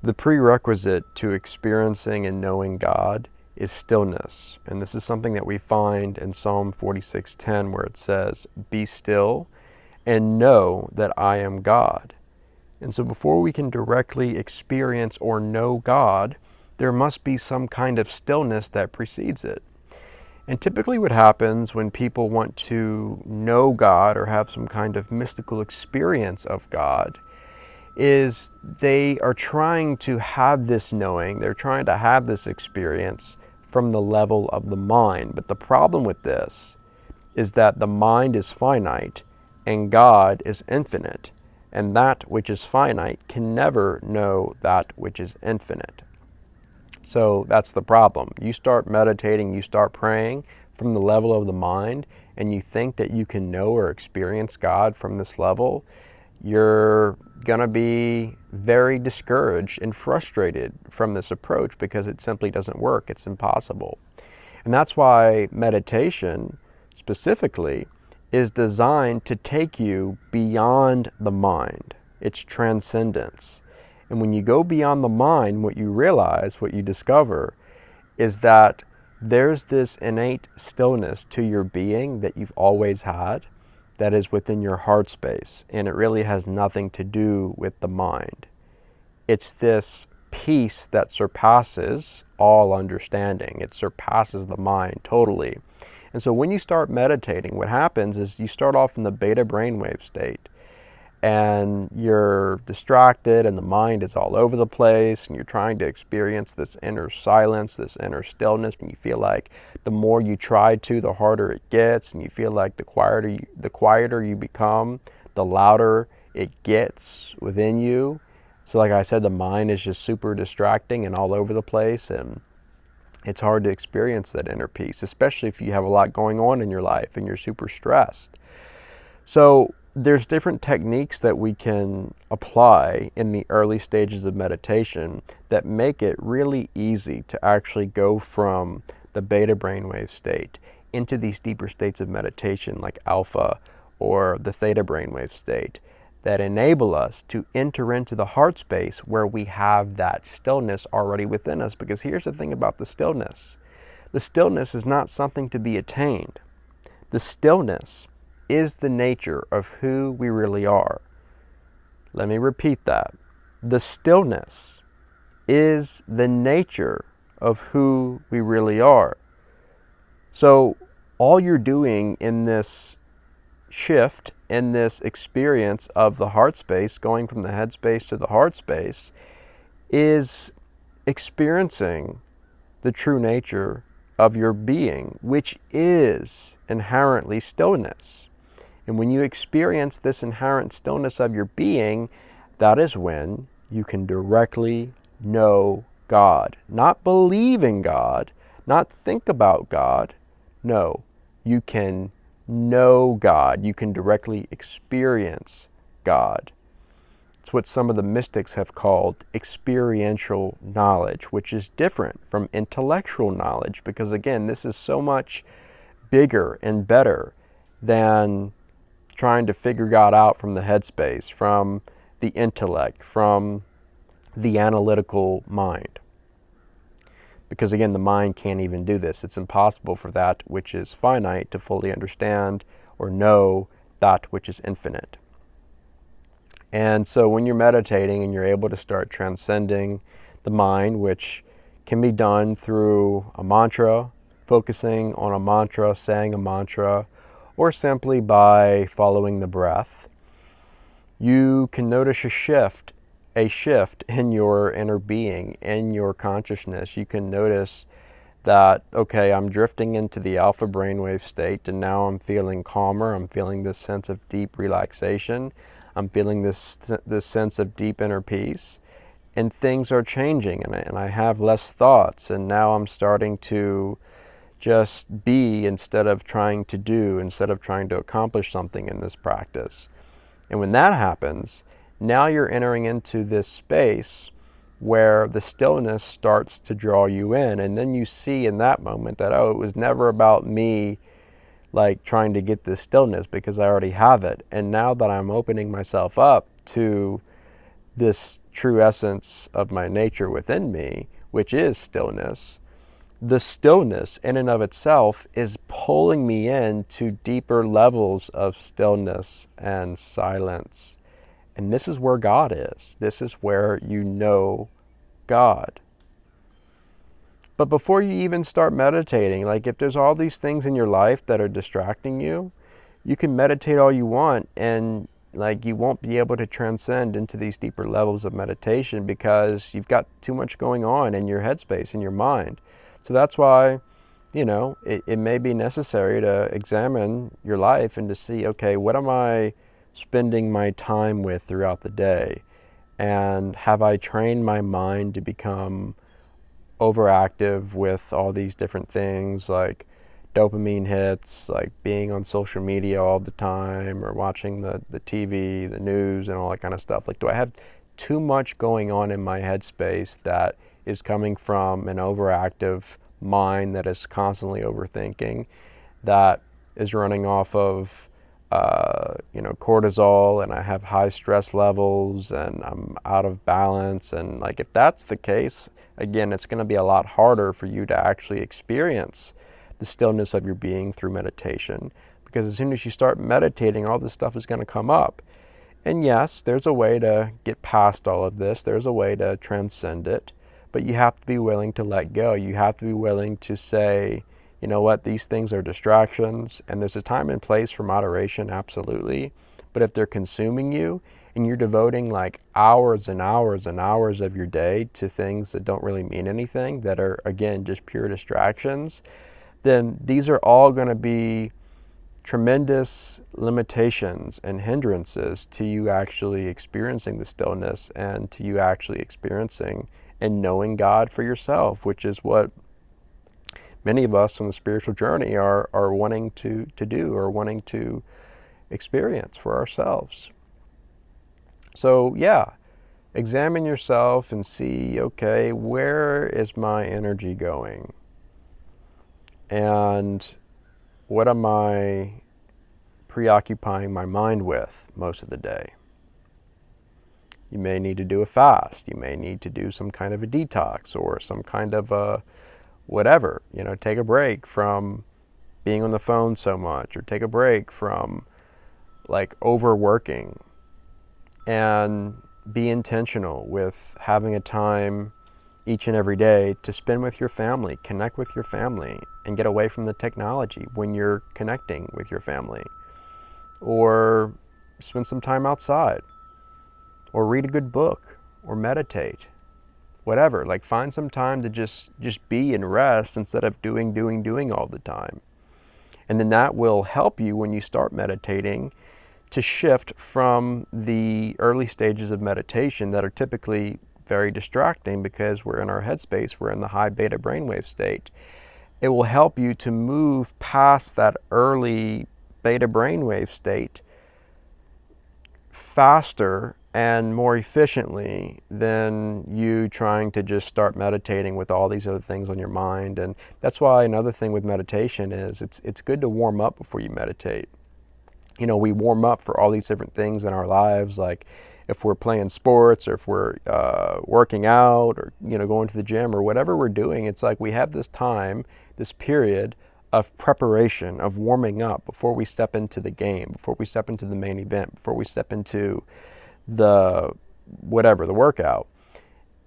The prerequisite to experiencing and knowing God is stillness. And this is something that we find in Psalm 46:10, where it says, "Be still and know that I am God." And so before we can directly experience or know God, there must be some kind of stillness that precedes it. And typically what happens when people want to know God or have some kind of mystical experience of God is they are trying to have this knowing, they're trying to have this experience from the level of the mind. But the problem with this is that the mind is finite and God is infinite, and that which is finite can never know that which is infinite. So that's the problem. You start meditating, you start praying from the level of the mind, and you think that you can know or experience God from this level, you're going to be very discouraged and frustrated from this approach because it simply doesn't work. It's impossible. And that's why meditation specifically is designed to take you beyond the mind. It's transcendence. And when you go beyond the mind, what you realize, what you discover, is that there's this innate stillness to your being that you've always had that is within your heart space, and it really has nothing to do with the mind. It's this peace that surpasses all understanding. It surpasses the mind totally. And so when you start meditating, what happens is you start off in the beta brainwave state, and you're distracted and the mind is all over the place, and you're trying to experience this inner silence, this inner stillness, and you feel like the more you try to, the harder it gets, and you feel like the quieter you become, the louder it gets within you. So like I said, the mind is just super distracting and all over the place, and it's hard to experience that inner peace, especially if you have a lot going on in your life and you're super stressed. So there's different techniques that we can apply in the early stages of meditation that make it really easy to actually go from the beta brainwave state into these deeper states of meditation like alpha or the theta brainwave state that enable us to enter into the heart space where we have that stillness already within us. Because here's the thing about the stillness. The stillness is not something to be attained. The stillness is the nature of who we really are. Let me repeat that. The stillness is the nature of who we really are. So all you're doing in this shift, in this experience of the heart space, going from the head space to the heart space, is experiencing the true nature of your being, which is inherently stillness. And when you experience this inherent stillness of your being, that is when you can directly know God. Not believe in God, not think about God. No, you can know God. You can directly experience God. It's what some of the mystics have called experiential knowledge, which is different from intellectual knowledge, because again, this is so much bigger and better than trying to figure God out from the headspace, from the intellect, from the analytical mind. Because again, the mind can't even do this. It's impossible for that which is finite to fully understand or know that which is infinite. And so when you're meditating and you're able to start transcending the mind, which can be done through a mantra, focusing on a mantra, saying a mantra, or simply by following the breath, you can notice a shift in your inner being, in your consciousness. You can notice that, okay, I'm drifting into the alpha brainwave state, and now I'm feeling calmer. I'm feeling this sense of deep relaxation. I'm feeling this sense of deep inner peace, and things are changing, and I have less thoughts, and now I'm starting to just be instead of trying to do, instead of trying to accomplish something in this practice. And when that happens, now you're entering into this space where the stillness starts to draw you in. And then you see in that moment that, oh, it was never about me like trying to get this stillness, because I already have it. And now that I'm opening myself up to this true essence of my nature within me, which is stillness, the stillness in and of itself is pulling me into deeper levels of stillness and silence. And this is where God is. This is where you know God. But before you even start meditating, like if there's all these things in your life that are distracting you, you can meditate all you want and like you won't be able to transcend into these deeper levels of meditation because you've got too much going on in your headspace, in your mind. So that's why, it may be necessary to examine your life and to see, okay, what am I spending my time with throughout the day? And have I trained my mind to become overactive with all these different things like dopamine hits, like being on social media all the time or watching the TV, the news, and all that kind of stuff? Like, do I have too much going on in my headspace that is coming from an overactive mind that is constantly overthinking, that is running off of cortisol, and I have high stress levels and I'm out of balance? And like, if that's the case, again, it's going to be a lot harder for you to actually experience the stillness of your being through meditation, because as soon as you start meditating, all this stuff is going to come up. And yes, there's a way to get past all of this. There's a way to transcend it, but you have to be willing to let go. You have to be willing to say, you know what, these things are distractions, and there's a time and place for moderation, absolutely. But if they're consuming you and you're devoting like hours and hours and hours of your day to things that don't really mean anything, that are, again, just pure distractions, then these are all going to be tremendous limitations and hindrances to you actually experiencing the stillness and to you actually experiencing and knowing God for yourself, which is what many of us on the spiritual journey are wanting to do, or wanting to experience for ourselves. So yeah, examine yourself and see, okay, where is my energy going? And what am I preoccupying my mind with most of the day? You may need to do a fast. You may need to do some kind of a detox or some kind of a whatever, take a break from being on the phone so much, or take a break from like overworking, and be intentional with having a time each and every day to spend with your family, connect with your family, and get away from the technology when you're connecting with your family. Or spend some time outside, or read a good book, or meditate. Whatever, like find some time to just be and rest instead of doing all the time. And then that will help you when you start meditating to shift from the early stages of meditation that are typically very distracting because we're in our headspace, we're in the high beta brainwave state. It will help you to move past that early beta brainwave state faster and more efficiently than you trying to just start meditating with all these other things on your mind. And that's why another thing with meditation is it's good to warm up before you meditate. We warm up for all these different things in our lives, like if we're playing sports, or if we're working out, or going to the gym, or whatever we're doing. It's like we have this time, this period of preparation, of warming up before we step into the game, before we step into the main event, before we step into the workout.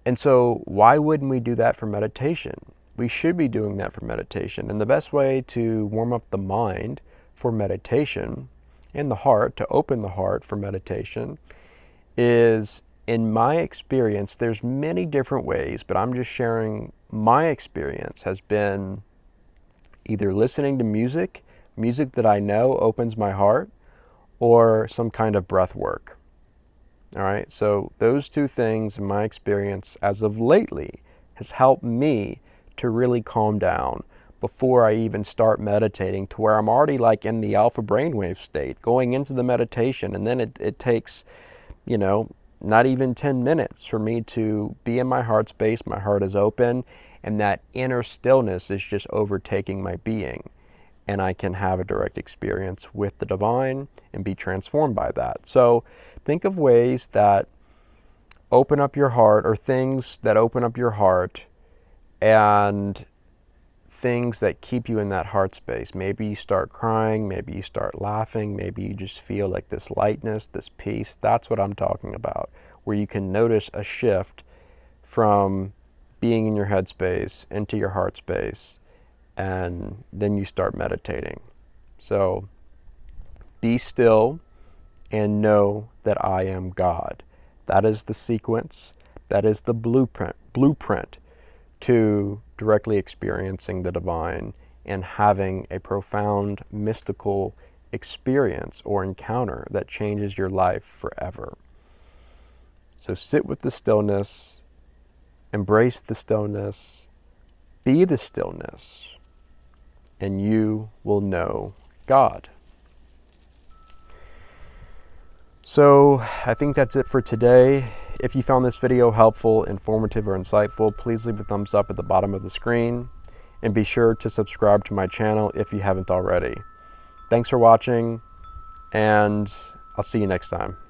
And so why wouldn't we do that for meditation? We should be doing that for meditation. And the best way to warm up the mind for meditation, and the heart, to open the heart for meditation, is, in my experience, there's many different ways, but I'm just sharing my experience, has been either listening to music that I know opens my heart, or some kind of breath work. All right, so those two things in my experience as of lately has helped me to really calm down before I even start meditating, to where I'm already like in the alpha brainwave state going into the meditation. And then it takes, not even 10 minutes for me to be in my heart space. My heart is open, and that inner stillness is just overtaking my being. And I can have a direct experience with the divine and be transformed by that. So think of ways that open up your heart, or things that open up your heart, and things that keep you in that heart space. Maybe you start crying, maybe you start laughing, maybe you just feel like this lightness, this peace. That's what I'm talking about, where you can notice a shift from being in your head space into your heart space, and then you start meditating. So be still and know that I am God. That is the sequence, that is the blueprint to directly experiencing the divine and having a profound mystical experience or encounter that changes your life forever. So sit with the stillness, embrace the stillness, be the stillness, and you will know God. So I think that's it for today. If you found this video helpful, informative, or insightful, please leave a thumbs up at the bottom of the screen, and be sure to subscribe to my channel if you haven't already. Thanks for watching, and I'll see you next time.